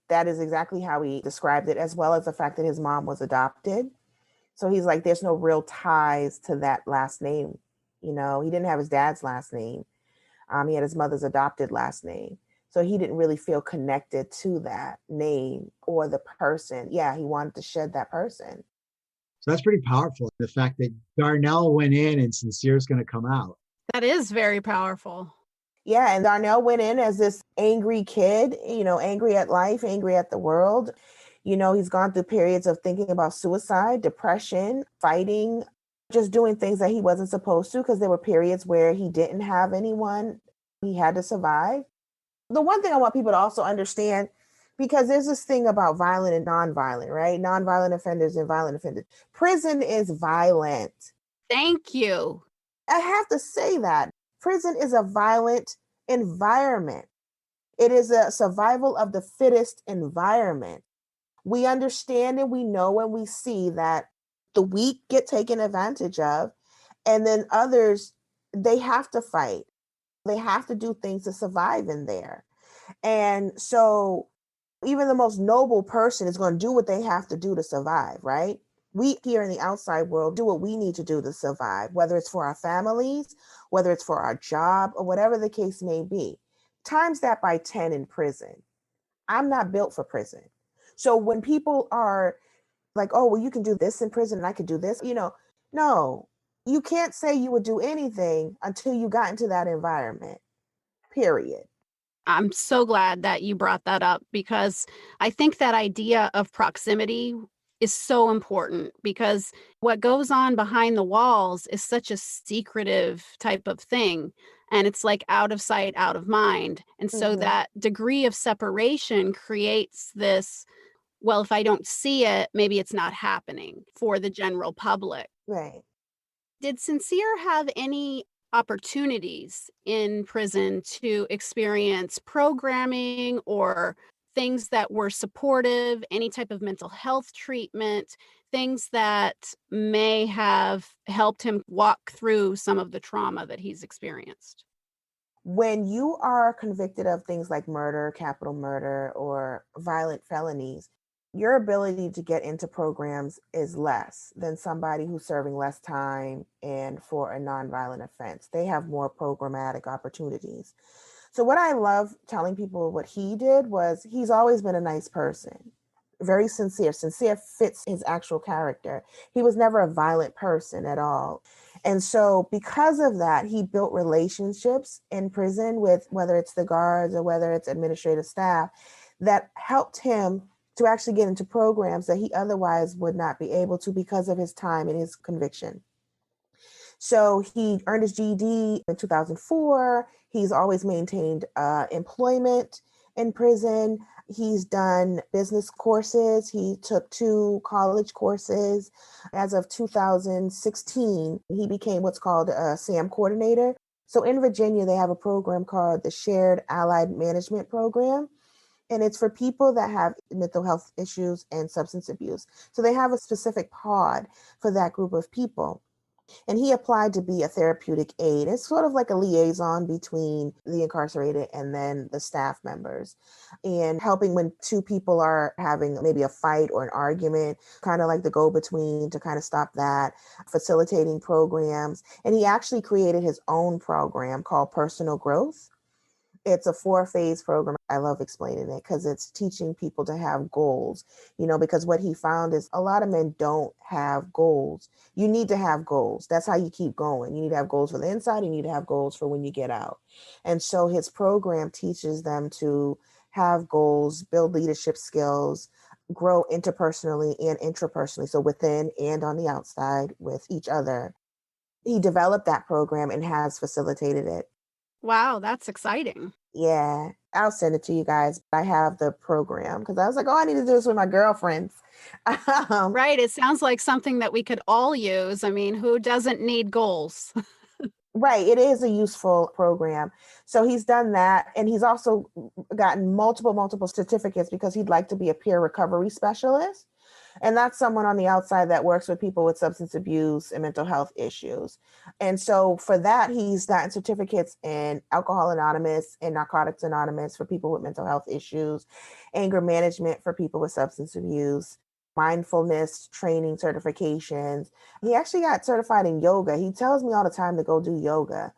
Speaker 5: That is exactly how he described it, as well as the fact that his mom was adopted. So he's like, there's no real ties to that last name. He didn't have his dad's last name. He had his mother's adopted last name. So he didn't really feel connected to that name or the person. Yeah, he wanted to shed that person.
Speaker 3: So that's pretty powerful. The fact that Darnell went in and Sincere is going to come out.
Speaker 4: That is very powerful.
Speaker 5: Yeah, and Darnell went in as this angry kid, angry at life, angry at the world. He's gone through periods of thinking about suicide, depression, fighting, just doing things that he wasn't supposed to, because there were periods where he didn't have anyone. He had to survive. The one thing I want people to also understand, because there's this thing about violent and nonviolent, right? Nonviolent offenders and violent offenders. Prison is violent.
Speaker 4: Thank you.
Speaker 5: I have to say that. Prison is a violent environment. It is a survival of the fittest environment. We understand and we know and we see that the weak get taken advantage of, and then others, they have to fight. They have to do things to survive in there. And so even the most noble person is going to do what they have to do to survive, right? We here in the outside world do what we need to do to survive, whether it's for our families, whether it's for our job, or whatever the case may be. Times that by 10 in prison. I'm not built for prison. So when people are like, oh, well, you can do this in prison and I could do this, no, you can't say you would do anything until you got into that environment, period.
Speaker 4: I'm so glad that you brought that up, because I think that idea of proximity is so important, because what goes on behind the walls is such a secretive type of thing. And it's like out of sight, out of mind. And so that degree of separation creates this, well, if I don't see it, maybe it's not happening for the general public.
Speaker 5: Right.
Speaker 4: Did Sincere have any opportunities in prison to experience programming or things that were supportive, any type of mental health treatment, things that may have helped him walk through some of the trauma that he's experienced?
Speaker 5: When you are convicted of things like murder, capital murder, or violent felonies, your ability to get into programs is less than somebody who's serving less time and for a nonviolent offense. They have more programmatic opportunities. So what I love telling people what he did was he's always been a nice person, very sincere. Sincere fits his actual character. He was never a violent person at all. And so because of that, he built relationships in prison with whether it's the guards or whether it's administrative staff that helped him to actually get into programs that he otherwise would not be able to because of his time and his conviction. So he earned his GED in 2004. He's always maintained employment in prison. He's done business courses. He took 2 college courses. As of 2016, he became what's called a SAM coordinator. So in Virginia, they have a program called the Shared Allied Management Program. And it's for people that have mental health issues and substance abuse. So they have a specific pod for that group of people. And he applied to be a therapeutic aide. It's sort of like a liaison between the incarcerated and then the staff members, and helping when 2 people are having maybe a fight or an argument, kind of like the go-between to kind of stop that, facilitating programs. And he actually created his own program called Personal Growth. It's a 4-phase program. I love explaining it because it's teaching people to have goals, because what he found is a lot of men don't have goals. You need to have goals. That's how you keep going. You need to have goals for the inside. You need to have goals for when you get out. And so his program teaches them to have goals, build leadership skills, grow interpersonally and intrapersonally. So within and on the outside with each other. He developed that program and has facilitated it.
Speaker 4: Wow, that's exciting.
Speaker 5: Yeah, I'll send it to you guys. I have the program because I was like, oh, I need to do this with my girlfriends.
Speaker 4: Right. It sounds like something that we could all use. I mean, who doesn't need goals?
Speaker 5: Right. It is a useful program. So he's done that. And he's also gotten multiple certificates because he'd like to be a peer recovery specialist. And that's someone on the outside that works with people with substance abuse and mental health issues. And so for that, he's gotten certificates in Alcohol Anonymous and Narcotics Anonymous for people with mental health issues, anger management for people with substance abuse, mindfulness training certifications. He actually got certified in yoga. He tells me all the time to go do yoga.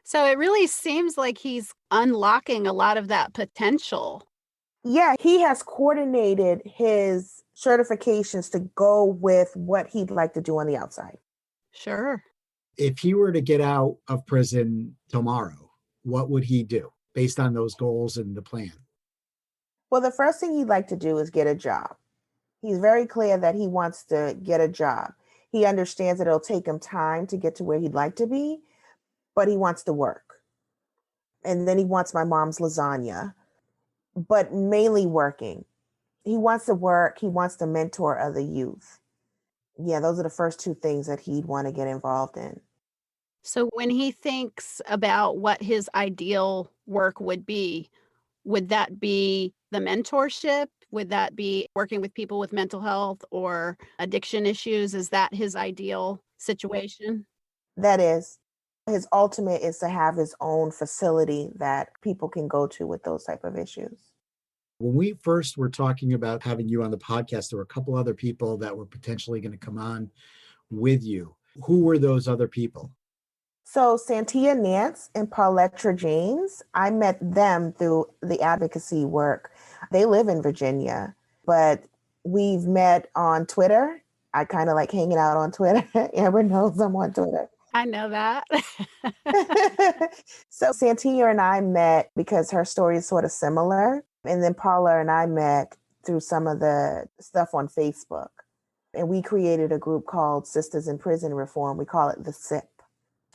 Speaker 4: So it really seems like he's unlocking a lot of that potential.
Speaker 5: Yeah, he has coordinated his certifications to go with what he'd like to do on the outside.
Speaker 4: Sure.
Speaker 3: If he were to get out of prison tomorrow, what would he do based on those goals and the plan?
Speaker 5: Well, the first thing he'd like to do is get a job. He's very clear that he wants to get a job. He understands that it'll take him time to get to where he'd like to be, but he wants to work. And then he wants my mom's lasagna, but mainly working. He wants to work. He wants to mentor other youth. Yeah, those are the first 2 things that he'd want to get involved in.
Speaker 4: So when he thinks about what his ideal work would that be the mentorship? Would that be working with people with mental health or addiction issues? Is that his ideal situation?
Speaker 5: That is, his ultimate is to have his own facility that people can go to with those type of issues.
Speaker 3: When we first were talking about having you on the podcast, there were a couple other people that were potentially going to come on with you. Who were those other people?
Speaker 5: So Santia Nance and Pauletra James, I met them through the advocacy work. They live in Virginia, but we've met on Twitter. I kind of like hanging out on Twitter. Amber knows I'm on Twitter.
Speaker 4: I know that.
Speaker 5: So Santia and I met because her story is sort of similar. And then Paula and I met through some of the stuff on Facebook. And we created a group called Sisters in Prison Reform. We call it the SIP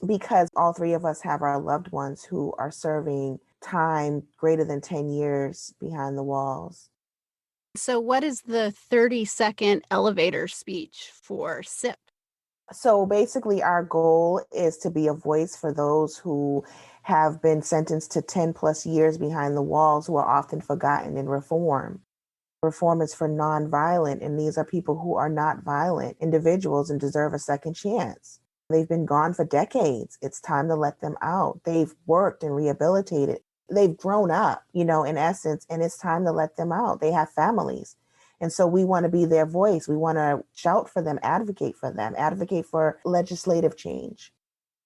Speaker 5: because all 3 of us have our loved ones who are serving time greater than 10 years behind the walls.
Speaker 4: So what is the 30-second elevator speech for SIP?
Speaker 5: So basically, our goal is to be a voice for those who have been sentenced to 10 plus years behind the walls, who are often forgotten in reform. Reform is for nonviolent, and these are people who are not violent individuals and deserve a second chance. They've been gone for decades. It's time to let them out. They've worked and rehabilitated. They've grown up, in essence, and it's time to let them out. They have families. And so we want to be their voice. We want to shout for them, advocate for legislative change.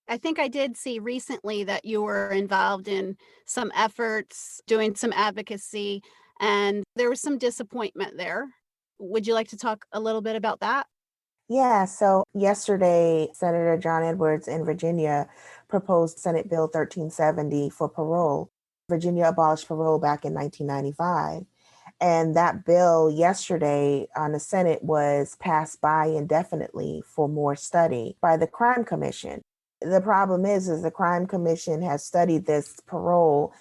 Speaker 4: I think I did see recently that you were involved in some efforts, doing some advocacy, and there was some disappointment there. Would you like to talk a little bit about that?
Speaker 5: Yeah, so yesterday, Senator John Edwards in Virginia proposed Senate Bill 1370 for parole. Virginia abolished parole back in 1995. And that bill yesterday on the Senate was passed by indefinitely for more study by the Crime Commission. The problem is the Crime Commission has studied this parole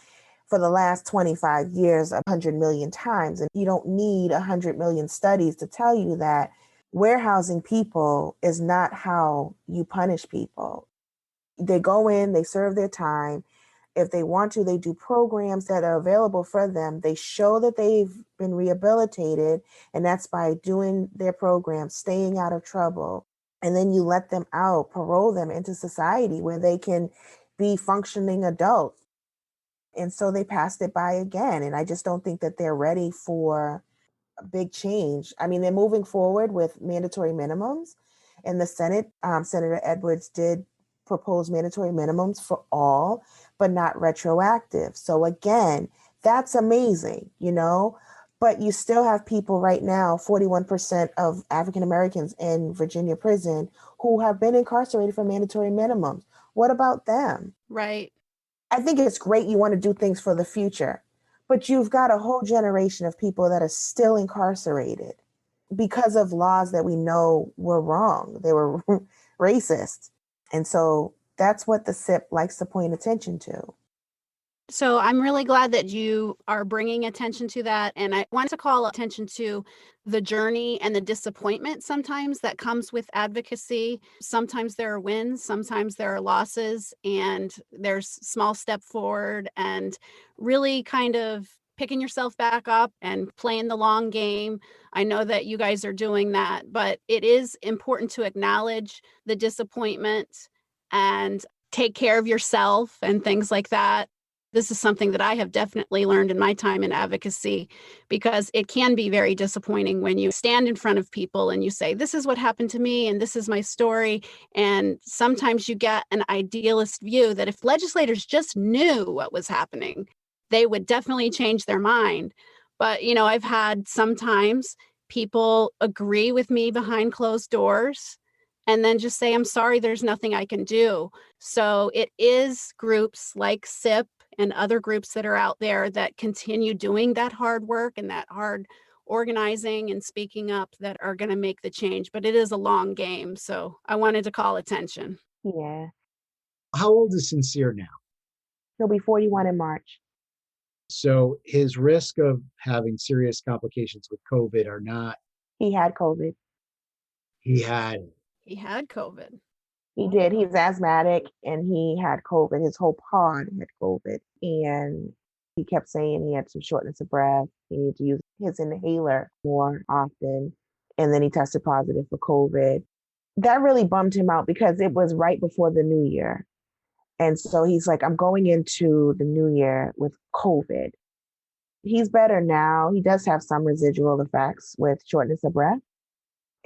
Speaker 5: for the last 25 years, 100 million times. And you don't need 100 million studies to tell you that warehousing people is not how you punish people. They go in, they serve their time. If they want to, they do programs that are available for them. They show that they've been rehabilitated, and that's by doing their program, staying out of trouble. And then you let them out, parole them into society where they can be functioning adults. And so they passed it by again. And I just don't think that they're ready for a big change. I mean, they're moving forward with mandatory minimums. In the Senate, Senator Edwards did propose mandatory minimums for all, but not retroactive. So again, that's amazing, but you still have people right now, 41% of African Americans in Virginia prison who have been incarcerated for mandatory minimums. What about them?
Speaker 4: Right.
Speaker 5: I think it's great you want to do things for the future, but you've got a whole generation of people that are still incarcerated because of laws that we know were wrong. They were racist. And so that's what the SIP likes to point attention to.
Speaker 4: So I'm really glad that you are bringing attention to that. And I want to call attention to the journey and the disappointment sometimes that comes with advocacy. Sometimes there are wins, sometimes there are losses, and there's small step forward and really kind of picking yourself back up and playing the long game. I know that you guys are doing that, but it is important to acknowledge the disappointment and take care of yourself and things like that. This is something that I have definitely learned in my time in advocacy, because it can be very disappointing when you stand in front of people and you say, this is what happened to me and this is my story. And sometimes you get an idealist view that if legislators just knew what was happening, they would definitely change their mind. But, I've had sometimes people agree with me behind closed doors and then just say, I'm sorry, there's nothing I can do. So it is groups like SIP and other groups that are out there that continue doing that hard work and that hard organizing and speaking up that are going to make the change. But it is a long game. So I wanted to call attention.
Speaker 5: Yeah.
Speaker 3: How old is Sincere now?
Speaker 5: He'll be 41 in March.
Speaker 3: So his risk of having serious complications with COVID are not.
Speaker 5: He had COVID.
Speaker 3: He had
Speaker 4: COVID.
Speaker 5: He did. He's asthmatic and he had COVID. His whole pod had COVID. And he kept saying he had some shortness of breath. He needed to use his inhaler more often. And then he tested positive for COVID. That really bummed him out because it was right before the new year. And so he's like, I'm going into the new year with COVID. He's better now. He does have some residual effects with shortness of breath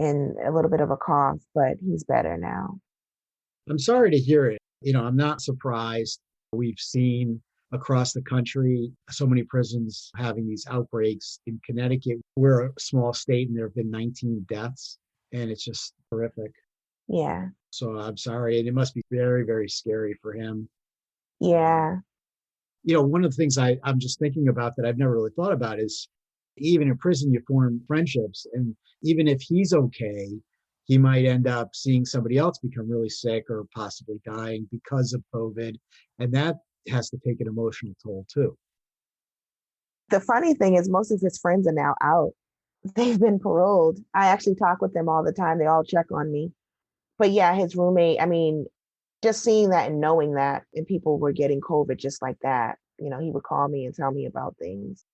Speaker 5: and a little bit of a cough, but he's better now.
Speaker 3: I'm sorry to hear it. I'm not surprised. We've seen across the country so many prisons having these outbreaks. In Connecticut, we're a small state and there have been 19 deaths, and it's just horrific.
Speaker 5: Yeah.
Speaker 3: So I'm sorry. And it must be very, very scary for him.
Speaker 5: Yeah.
Speaker 3: One of the things I'm just thinking about that I've never really thought about is even in prison, you form friendships. And even if he's okay, he might end up seeing somebody else become really sick or possibly dying because of COVID. And that has to take an emotional toll too.
Speaker 5: The funny thing is most of his friends are now out. They've been paroled. I actually talk with them all the time. They all check on me. But yeah, his roommate, just seeing that and knowing that, and people were getting COVID just like that, he would call me and tell me about things.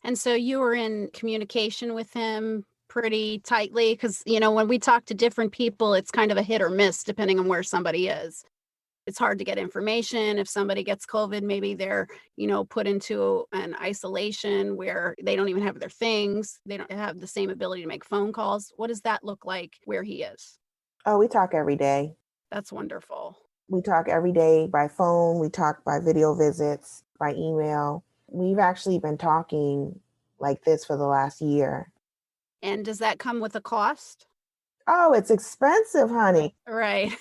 Speaker 4: And so you were in communication with him pretty tightly? Because, when we talk to different people, it's kind of a hit or miss depending on where somebody is. It's hard to get information. If somebody gets COVID, maybe they're, put into an isolation where they don't even have their things. They don't have the same ability to make phone calls. What does that look like where he is?
Speaker 5: Oh, we talk every day.
Speaker 4: That's wonderful.
Speaker 5: We talk every day by phone. We talk by video visits, by email. We've actually been talking like this for the last year.
Speaker 4: And does that come with a cost?
Speaker 5: Oh, it's expensive, honey.
Speaker 4: Right.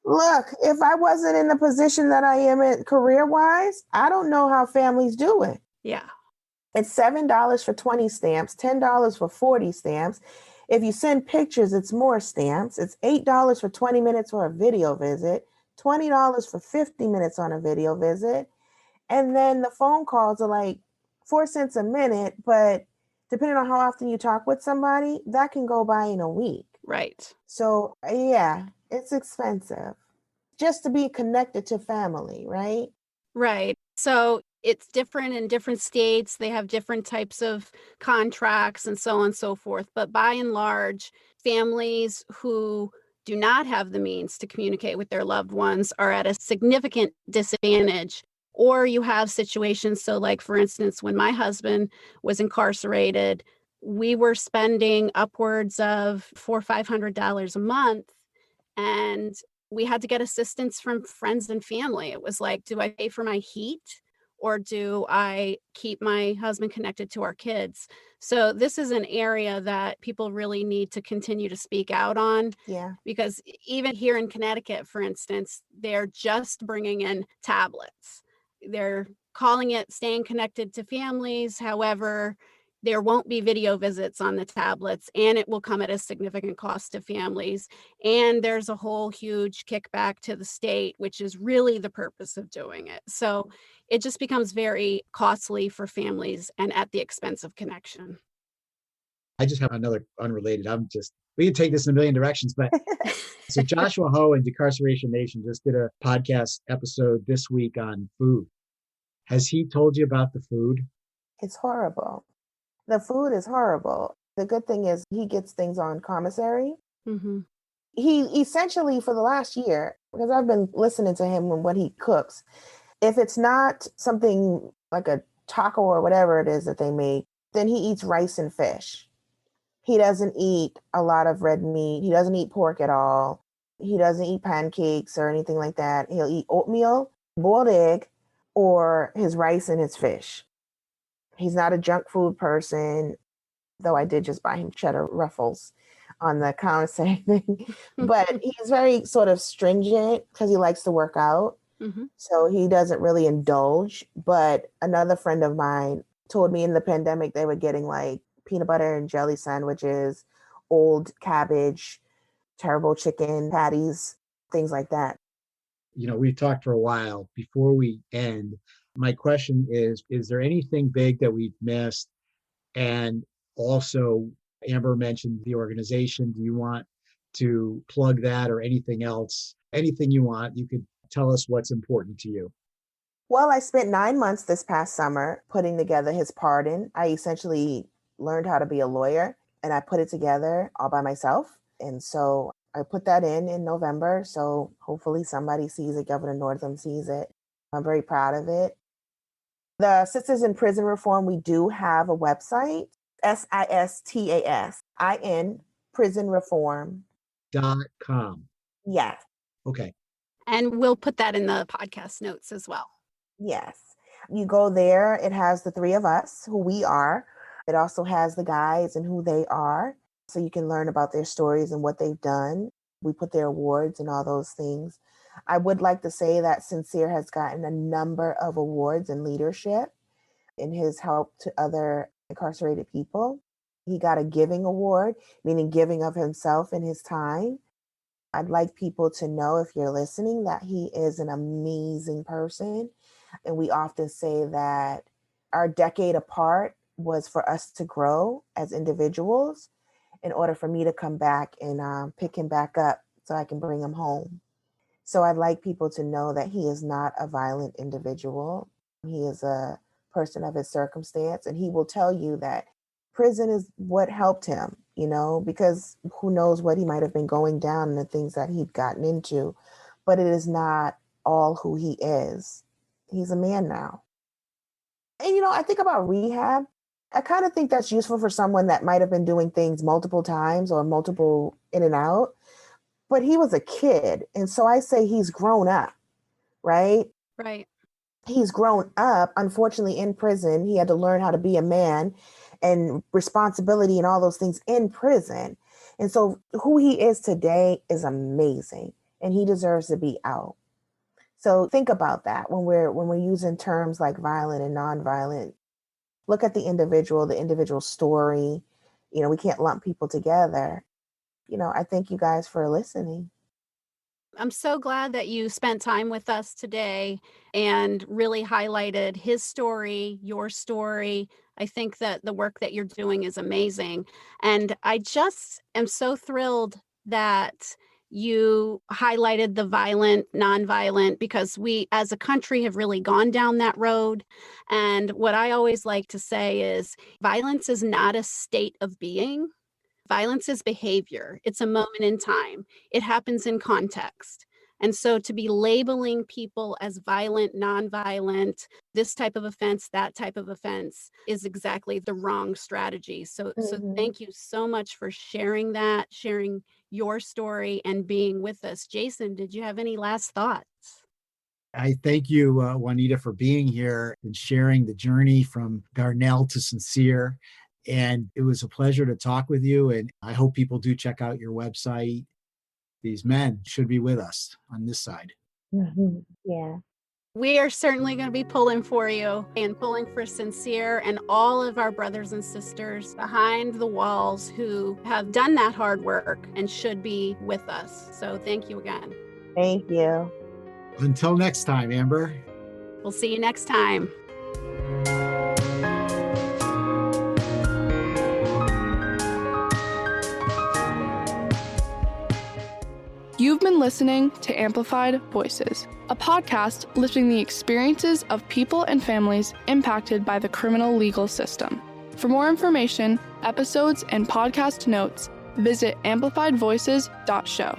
Speaker 5: Look, if I wasn't in the position that I am in career-wise, I don't know how families do it.
Speaker 4: Yeah.
Speaker 5: It's $7 for 20 stamps, $10 for 40 stamps. If you send pictures, it's more stamps. It's $8 for 20 minutes for a video visit, $20 for 50 minutes on a video visit. And then the phone calls are like 4 cents a minute, but depending on how often you talk with somebody, that can go by in a week.
Speaker 4: Right.
Speaker 5: So yeah, it's expensive just to be connected to family, right?
Speaker 4: Right. So it's different in different states. They have different types of contracts and so on and so forth. But by and large, families who do not have the means to communicate with their loved ones are at a significant disadvantage. Or you have situations, so like for instance, when my husband was incarcerated, we were spending upwards of $400 or $500 a month, and we had to get assistance from friends and family. It was like, do I pay for my heat or do I keep my husband connected to our kids? So this is an area that people really need to continue to speak out on.
Speaker 5: Yeah.
Speaker 4: Because even here in Connecticut, for instance, they're just bringing in tablets. They're calling it staying connected to families. However, there won't be video visits on the tablets, and it will come at a significant cost to families. And there's a whole huge kickback to the state, which is really the purpose of doing it. So it just becomes very costly for families and at the expense of connection.
Speaker 3: I just have another unrelated. We can take this in a million directions, but so Joshua Ho and Decarceration Nation just did a podcast episode this week on food. Has he told you about the food?
Speaker 5: It's horrible. The food is horrible. The good thing is he gets things on commissary.
Speaker 4: Mm-hmm.
Speaker 5: He essentially, for the last year, because I've been listening to him and what he cooks, if it's not something like a taco or whatever it is that they make, then he eats rice and fish. He doesn't eat a lot of red meat. He doesn't eat pork at all. He doesn't eat pancakes or anything like that. He'll eat oatmeal, boiled egg, or his rice and his fish. He's not a junk food person, though I did just buy him cheddar ruffles on the commissary thing. But he's very sort of stringent because he likes to work out.
Speaker 4: Mm-hmm.
Speaker 5: So he doesn't really indulge. But another friend of mine told me in the pandemic they were getting like peanut butter and jelly sandwiches, old cabbage, terrible chicken patties, things like that.
Speaker 3: We've talked for a while. Before we end, my question is there anything big that we've missed? And also, Amber mentioned the organization. Do you want to plug that or anything else? Anything you want, you could tell us what's important to you.
Speaker 5: Well, I spent 9 months this past summer putting together his pardon. I essentially learned how to be a lawyer and I put it together all by myself. And so I put that in November. So hopefully somebody sees it. Governor Northam sees it. I'm very proud of it. The Sisters in Prison Reform, we do have a website, SISTASIN, prisonreform.com. Yes.
Speaker 3: Okay.
Speaker 4: And we'll put that in the podcast notes as well.
Speaker 5: Yes. You go there. It has the three of us, who we are. It also has the guys and who they are. So you can learn about their stories and what they've done. We put their awards and all those things. I would like to say that Sincere has gotten a number of awards in leadership in his help to other incarcerated people. He got a giving award, meaning giving of himself and his time. I'd like people to know, if you're listening, that he is an amazing person. And we often say that our decade apart was for us to grow as individuals in order for me to come back and pick him back up so I can bring him home. So I'd like people to know that he is not a violent individual. He is a person of his circumstance, and he will tell you that prison is what helped him, because who knows what he might have been going down and the things that he'd gotten into, but it is not all who he is. He's a man now. And, I think about rehab. I kind of think that's useful for someone that might have been doing things multiple times or multiple in and out, but he was a kid. And so I say he's grown up, right?
Speaker 4: Right.
Speaker 5: He's grown up. Unfortunately, in prison, he had to learn how to be a man and responsibility and all those things in prison. And so who he is today is amazing, and he deserves to be out. So think about that when we're using terms like violent and nonviolent. Look at the individual story. We can't lump people together. I thank you guys for listening.
Speaker 4: I'm so glad that you spent time with us today and really highlighted his story, your story. I think that the work that you're doing is amazing. And I just am so thrilled that you highlighted the violent, nonviolent, because we as a country have really gone down that road. And what I always like to say is violence is not a state of being. Violence is behavior. It's a moment in time. It happens in context. And so to be labeling people as violent, nonviolent, this type of offense, that type of offense is exactly the wrong strategy. So thank you so much for sharing that, sharing your story and being with us. Jason, did you have any last thoughts?
Speaker 3: I thank you, Juanita, for being here and sharing the journey from Darnell to Sincere. And it was a pleasure to talk with you. And I hope people do check out your website. These men should be with us on this side.
Speaker 5: Mm-hmm. Yeah.
Speaker 4: We are certainly going to be pulling for you and pulling for Sincere and all of our brothers and sisters behind the walls who have done that hard work and should be with us. So thank you again.
Speaker 5: Thank you.
Speaker 3: Until next time, Amber.
Speaker 4: We'll see you next time.
Speaker 6: You've been listening to Amplified Voices, a podcast lifting the experiences of people and families impacted by the criminal legal system. For more information, episodes, and podcast notes, visit amplifiedvoices.show.